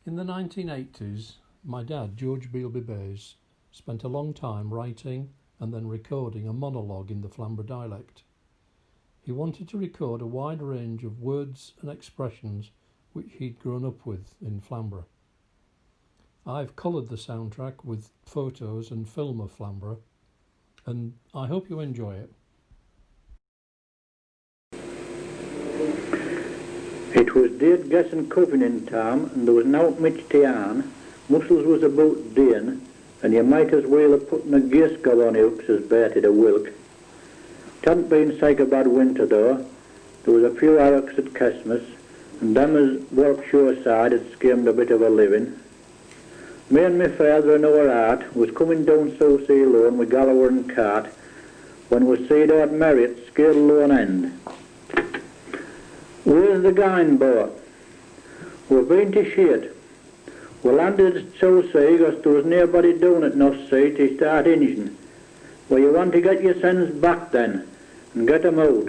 In the 1980s, my dad, George Beelby Bayes, spent a long time writing and then recording a monologue in the Flamborough Dialect. He wanted to record a wide range of words and expressions which he'd grown up with in Flamborough. I've coloured the soundtrack with photos and film of Flamborough, and I hope you enjoy it. It was dead guessing covening time, and there was nowt much to yarn. Mussels was about dean, and you might as well have put a gear skull on hooks as baited a wilk. T'adn't been like a bad winter though. There was a few arrocks at Christmas, and them as worked shoreside had skimmed a bit of a living. Me and my father and our art was coming down South Sea Lone with Galloway and cart when we seed out Marriott Scale Lone End. Where's the gine boat? We've been to shit. We landed at South Sea because there was nobody down at North Sea to start engine. Well, you want to get your sons back then and get 'em out.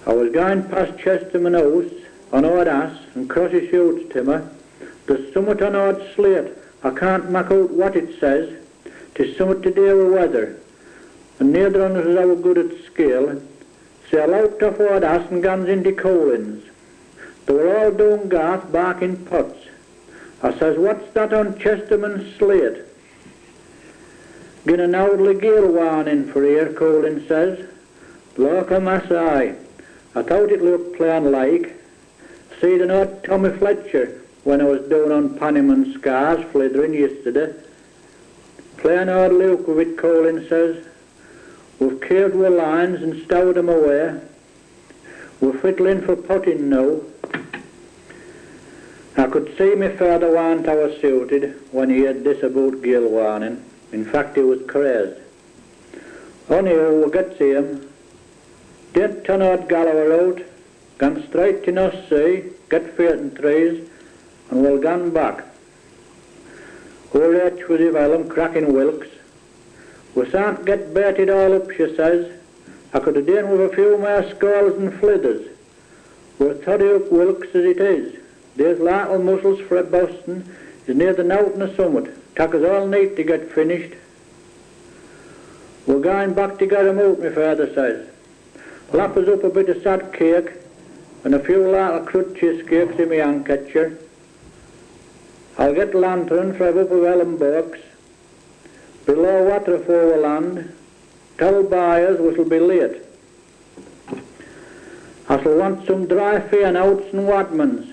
I was going past Chesterman House on our ass and cross his shoots timber. There's summat on our slate. I can't make out what it says. 'Tis summat to do with weather. And neither on us is our good at scale. So I louped off our ass and gans into Collins. They were all doing garth barking pots. I says, what's that on Chesterman's slate? Gin an outly gale warning for here, Collins says. Look a Maasai. I thought it looked plain like. Seed an old Tommy Fletcher when I was down on Panniman Scars flithering yesterday. Plain old Luke with it, Collins says. We've cleared our lines and stowed 'em away. We're fiddling for potting now. I could see my father warn't our suited when he had this about gale warning. In fact, he was crazed. Anyhow, we'll get to him. Didn't turn out Galloway out, gone straight to North Sea, get freighting trees, and we'll gone back. Our H was of Ellen cracking wilks. We shan't get baited all up, she says. I could have done with a few more skulls and flithers. We're 30 up wilks as it is. There's little mussels for a Boston, is near the Nowton or summit. Tak us all night to get finished. We're going back to get 'em out, my father says. Lap us up a bit of sad cake and a few little crud cheesecakes in my handkercher. I'll get lantern for a up of Ellen box. Below water for we land. Tell buyers we shall be late. I shall want some dry fern outs and wadmans.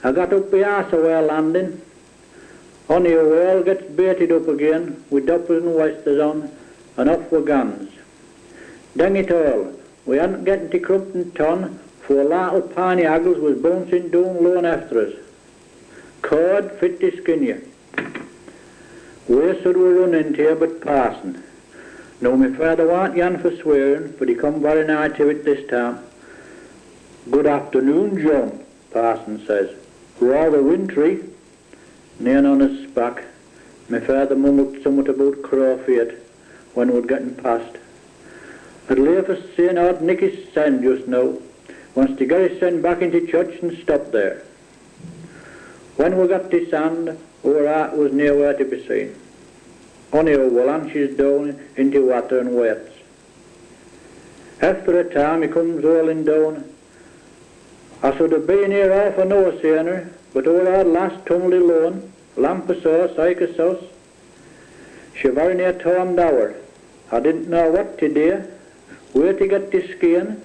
I got up the arse of our landing. Only a whale gets baited up again with doppers and westers on, and off we guns. Dang it all, we hadn't getting to Crumpton Ton, for little piney haggles was bouncing down low after us. Cord fit to skin you. Where should we run into here but Parson? No, my father warn't yan for swearing, but he come very nigh to it this time. Good afternoon, John, Parson says. Rather wintry. Near on his back. My father mumbled somewhat about Crawford when we'd getting past. I'd lay for seeing odd Nicky's son just now. Wants to get his son back into church and stop there. When we got to sand, our heart was nowhere to be seen. Only our lanches down into water and waits. After a time he comes rolling down. I should have been here half an hour sooner, but our last tumbled alone, lamp of sauce, ike of sauce. She very near tormed hour. I didn't know what to do, where to get the skin.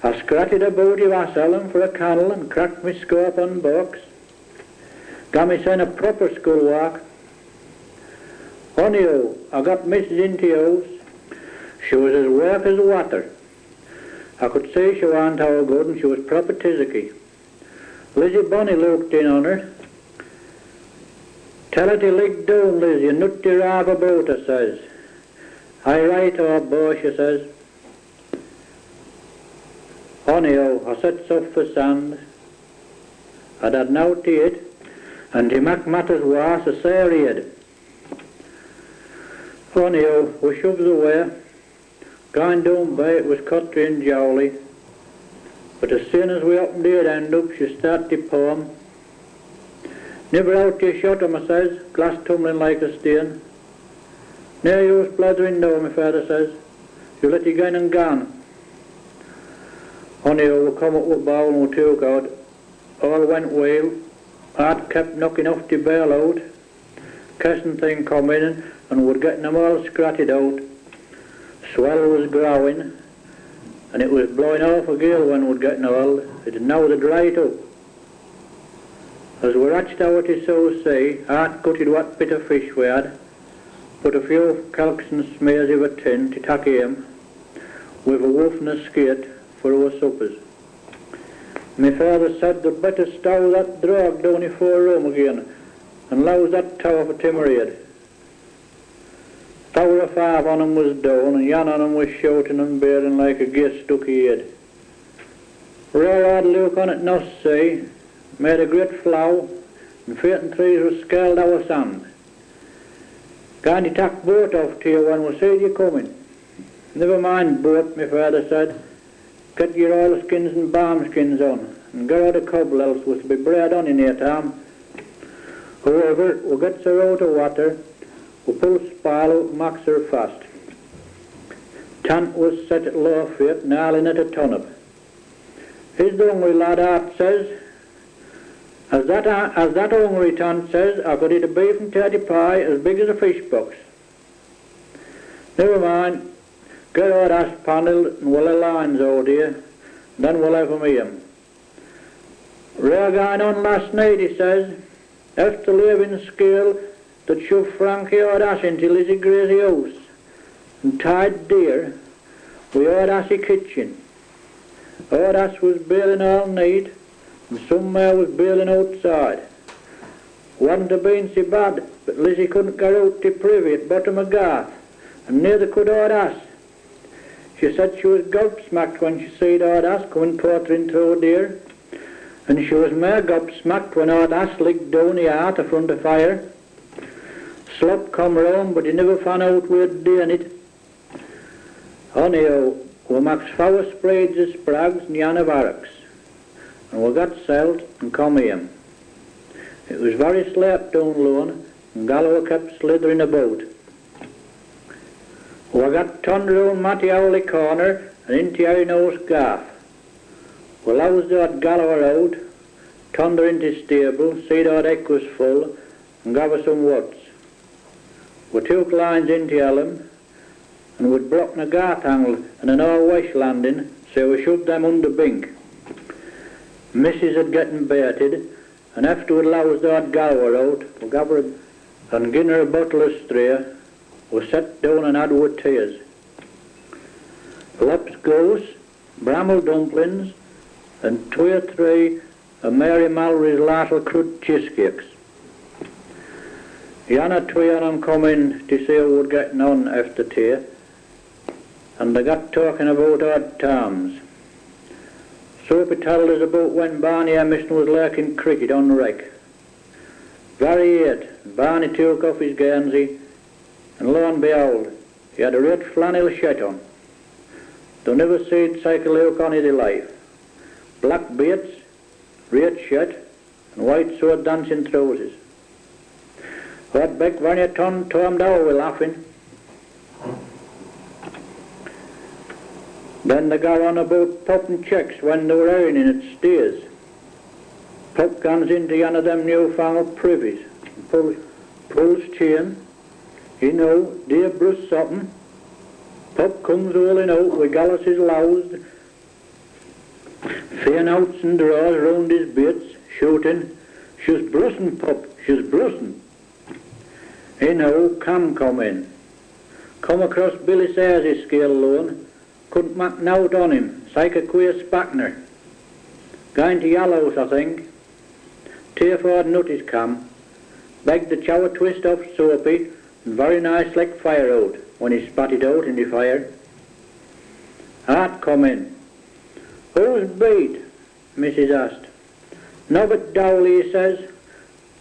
I scratted about you Ellen for a candle and cracked my scope on box. Got me son a proper school walk. Anyhow, I got Mrs. into the house. She was as wet as water. I could see she wasn't our good and she was proper tizzicky. Lizzie Bonny looked in on her. Tell her to lig down, Lizzie, and not to rave about her, says. Aye right, oh boy, she says. Anyhow, I sets off for sand. I'd had now to eat, and to make matters worse, a Sarah had. Anyhow, we shoves away. Going down by it was country and jolly. But as soon as we opened the end up, she started to poem. Never out you shot him, I says, glass tumbling like a stain. Ne'er use blethering now, my father says, you let it gain and gone. Honey, we come up with a bowl and we took out. All went well. Art kept knocking off the bell out. Cassin thing come in and we're getting them all scratted out. Swell was growing and it was blowing off a gale when we're getting all. It now the dried up. As we ratched out to so say, Art gutted what bit of fish we had, put a few calks and smears of a tin to tack him, with a wolf and a skate for our suppers. My father said they'd better stow that drag down in 4 room again and louse that tower for timmerade. 4 or 5 on 'em was down and Jan on 'em was shouting and bearing like a gear stuck head. Real hard look on it now say, made a great flow and 14 trees were scaled our sand. Going to tack boat off to you when we see you coming. Never mind boat, my father said. Get your oilskins and balm-skins on, and get out a couple else we'll be bread on in here time. However, we'll get her out of water, we'll pull spile out and max her fast. Tant was set at low feet, nailing at a ton up. He's the hungry lad, Art says. As that hungry tant says, I could eat a beef and tatty pie as big as a fish box. Never mind. Get out ash panel and we'll have lines out here, then we'll have 'em here. Real going on last night, he says, after leaving scale that shoved Frankie out ash into Lizzie Gray's house and tied deer, we out assy kitchen. Out ash was bailing all night and some mare was bailing outside. Wouldn't have been so bad, but Lizzie couldn't get out to privy at bottom of Garth, and neither could out ash. She said she was gobsmacked when she seed Ard Ass coming pottering through a deer, and she was more gobsmacked when Ard Ass licked down the heart in front of fire. Slop come round, but he never found out we'd doing it. Anyhow, we maxed 4 spreads of sprags and Jan of Araks, and we got settled and come home. It was very slept down low, and Gallow kept slithering about. We got turned round Matty Owley corner and into Nose Gaff. We loused that Gallower out, turned her into stable, see that egg was full, and gave her some words. We took lines into Elm, and we'd broken a Garth angle and an all-west landing, so we shoved them under bink. Missus had gotten baited, and after we'd loused that Gallower out, we gave her and given her a bottle of stray. We sat down and had our tears. Lops goose, bramble dumplings, and 2 or 3 of Mary Mallory's little crud cheesecakes. Jan or 2 of them come in to see how we're getting on after tea, and they got talking about odd times. Soapy told us about when Barney Emerson was lurking cricket on the wreck. Very yet, Barney took off his Guernsey, and lo and behold, he had a red flannel shirt on. Thou never seed cycle look on his life. Black baits, red shirt, and white sword dancing trousers. What back when you turned to him down with laughing. Then they got on about popping checks when they were ironing at Steers. Pop guns into one of them newfangled privies, and pulls chain. You know, dear Bruce something. Pop comes rolling out with galluses loused, fain outs and draws round his baits, shooting. She's brussing, Pop, she's brussing. You know, Cam come in. Come across Billy Sayers' scale loan, couldn't mak' nout on him, like a queer spackner. Going to Yallows, I think. Tearford nutties Cam. Begged the chow twist off Soapy, and very nice like fire out when he spat it out in the fire. Art come in. Who's beat? Mrs. asked. Nobbut Dowley, he says.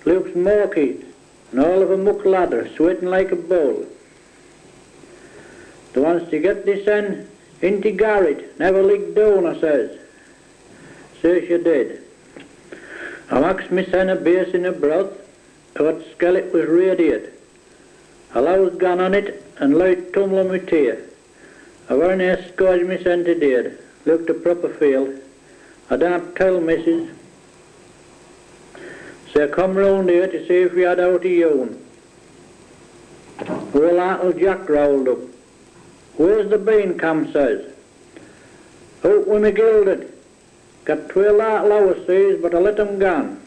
Looks murky, and all of a muck ladder, sweating like a bull. They wants to get this end into Garrett, never licked down, I says. So she did. I maxed me son a basin of broth, what skillet was radiate. A loud gun on it, and light tumbling me tear. I warn't a scourge me son to dead, looked a proper field. I don't tell missus. So I come round here to see if we had out a young. Well, little Jack rolled up. Where's the bean, Cam says. Out with me gilded. Got 12 little overseas, but I let 'em gone.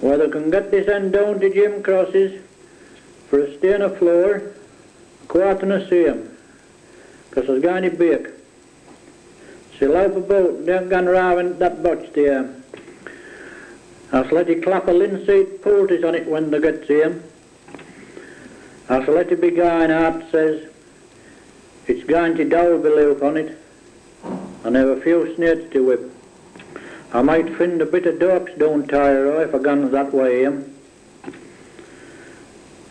Whether I can get this end down to Jim Cross's for a stay on the floor, a quarter and a same, 'cause I was going to bake. So lope about, don't go raving that butch there. I shall let you clap a linseed poultice on it when they get to him. I shall let it be going out, says, it's going to dull below on it, and have a few snares to whip. I might find a bit of dogs don't tire if I gone that way him.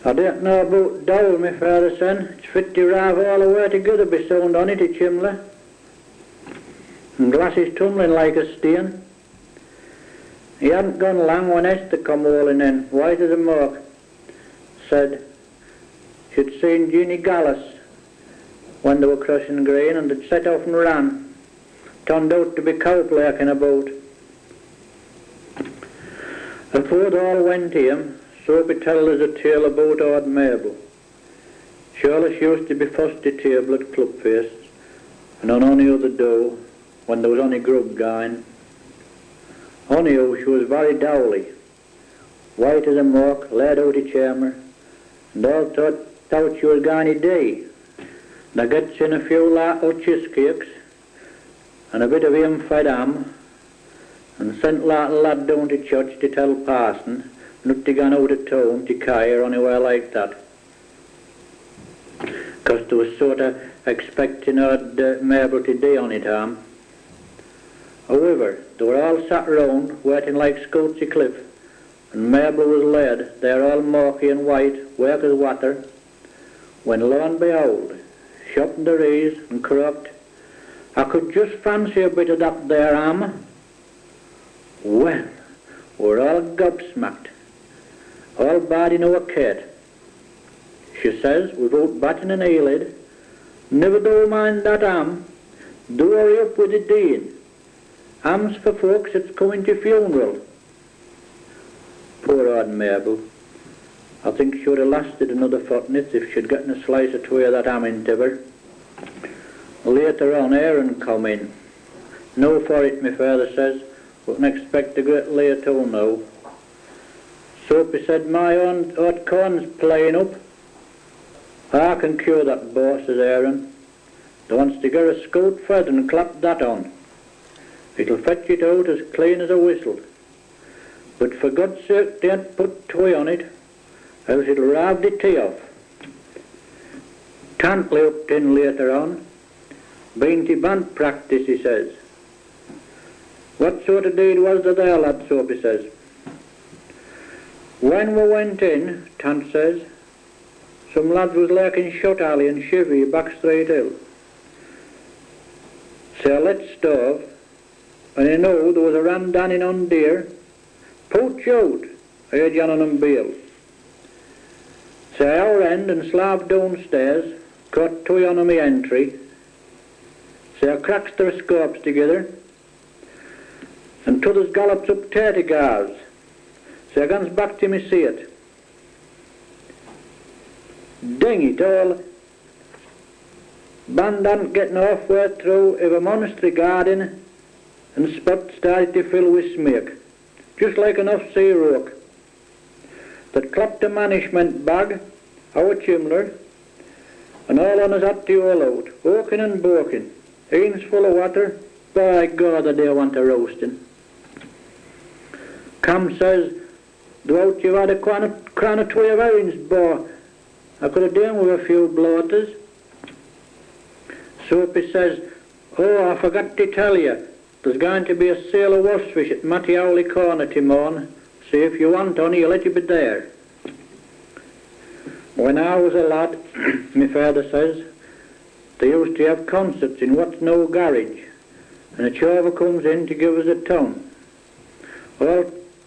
I don't know about dull, my father son. It's fit to rive all the way together be sound on it, a chimley. And glasses tumbling like a stain. He hadn't gone long when Esther come rolling in, white as a mark. Said she'd seen Jeannie Gallus when they were crushing grain, and had set off and ran. Turned out to be cowplake in a boat. Before they all went to him, Soapy told us a tale about old Mabel. Surely she used to be first at table at club feasts, and on any other dough, when there was any grub going. Anyhow, she was very dowly, white as a mark, laid out a chamber, and all thought she was going to die. They gets in a few little cheesecakes, and a bit of ham-fed ham, and sent little lad down to church to tell parson not to go out of town to Kai or anywhere like that. 'Cause they was sort of expecting old Mabel to die on it ham. However, they were all sat round, waiting like scouts a cliff, and Mabel was laid, there all murky and white, white as water, when lo and behold, shut in their ears and croaked, I could just fancy a bit of that there ham. Well, we're all gobsmacked, all bad in our Kate. She says, without batting an eyelid, never do mind that ham, do hurry up with the deed. Ham's for folks that's coming to funeral. Poor old Mabel. I think she would have lasted another fortnight if she'd gotten a slice or two of that ham into her. Later on, Aaron come in. No for it, my father says. Wouldn't expect to get late till now. Soapy said, my own hot corn's playing up. I can cure that boss, says Aaron. They wants to get a scout fed and clap that on. It'll fetch it out as clean as a whistle. But for God's sake, don't put toy on it, else it'll rob the tea off. Tantley upped in later on. Been to band practice, he says. What sort of deed was there there, lad, Soapy says. When we went in, Tant says, some lads was lurking shot alley and shivvy back straight hill. So I let stove, and you know there was a ram danning on deer. Pooch out, I heard Jan on them bales. So I our end and slaved downstairs, caught two on my entry. So I cracks their scopes together, and t'others gallops up tatty cars. So I guns back to me seat. Dang it all. Band hadn't getting halfway through of a monastery garden, and spot started to fill with smoke, just like an off-sea rook. That clapped a management bag, our chimler, and all on us had to all out, hawking and balking, hands full of water. By God, that they want a roasting. Cam says, though you've had a crown of 12 herrings, boy, I could have done with a few bloaters. Soapy says, oh, I forgot to tell you, there's going to be a sale of horsefish at Mattiowley Corner tomorrow, so if you want any, you'll let you be there. When I was a lad, my father says, they used to have concerts in what's no garage, and a chover comes in to give us a ton. All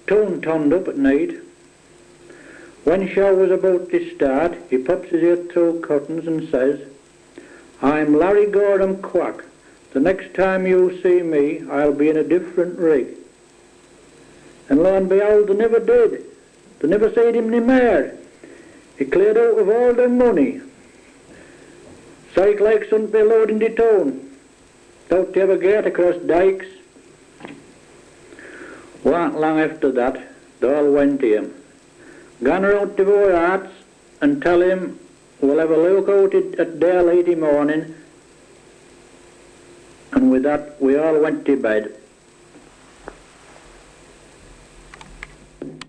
town turned up at night. When Shaw was about to start, he pops his ear through curtains and says, "I'm Larry Gordon Quack. The next time you see me, I'll be in a different rig." And lo and behold, they never did. They never said him any more. He cleared out of all the money. Psych like shouldn't be allowed in the town. Don't they ever get across dikes? Wasn't long after that, they all went to him. Gone round to our hearts and tell him we'll have a look out at daylight in the morning. And with that, we all went to bed.